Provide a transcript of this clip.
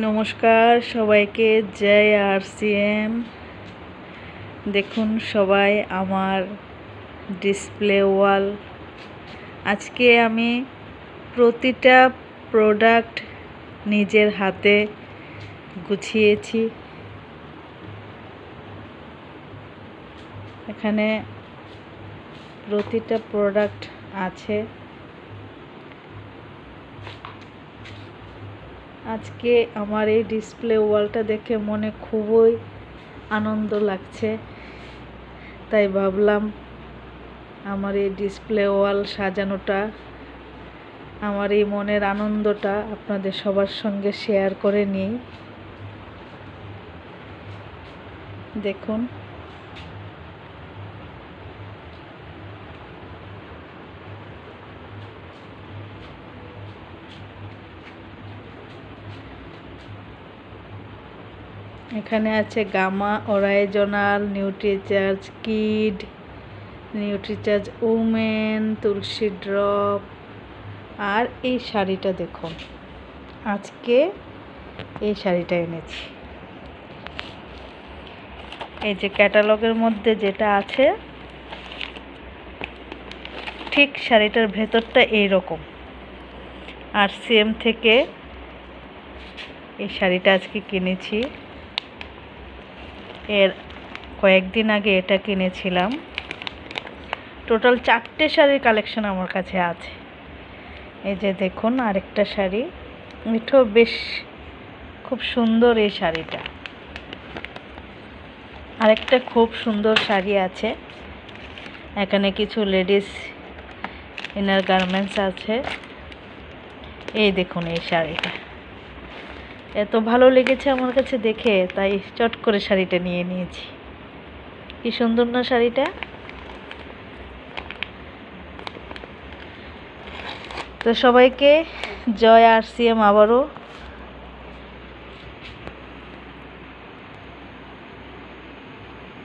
নমস্কার সবাইকে, জয় RCM। দেখুন সবাই আমার ডিসপ্লে ওয়াল। আজকে আমি প্রতিটা প্রোডাক্ট নিজের হাতে গুছিয়েছি। এখানে প্রতিটা প্রোডাক্ট আছে। আজকে আমার এই ডিসপ্লে ওয়ালটা দেখে মনে খুবই আনন্দ লাগছে, তাই ভাবলাম আমার এই ডিসপ্লে ওয়াল সাজানোটা, আমার এই মনের আনন্দটা আপনাদের সবার সঙ্গে শেয়ার করে নিই। দেখুন, এখানে আছে গামা, original, Nutricharge kid, Nutricharge women, Tulsi drop. আর এই শাড়িটা দেখুন, আজকে এই শাড়িটা এনেছি। এই যে ক্যাটালগের মধ্যে যেটা আছে, ঠিক শাড়িটার ভেতরটা এইরকম। RCM থেকে এই শাড়িটা আজকে কিনেছি। এর কয়েকদিন আগে এটা কিনেছিলাম। টোটাল 4টে শাড়ির কালেকশন আমার কাছে আছে। এই যে দেখুন আরেকটা শাড়ি, এটাও বেশ খুব সুন্দর। এই শাড়িটা, আরেকটা খুব সুন্দর শাড়ি আছে। এখানে কিছু লেডিস ইনার গার্মেন্টস আছে। এই দেখুন এই শাড়িটা এত ভালো লেগেছে আমার কাছে দেখে, তাই চট করে শাড়িটা নিয়ে নিয়েছি। কি সুন্দর না শাড়িটা? তো সবাইকে জয় RCM আবারও।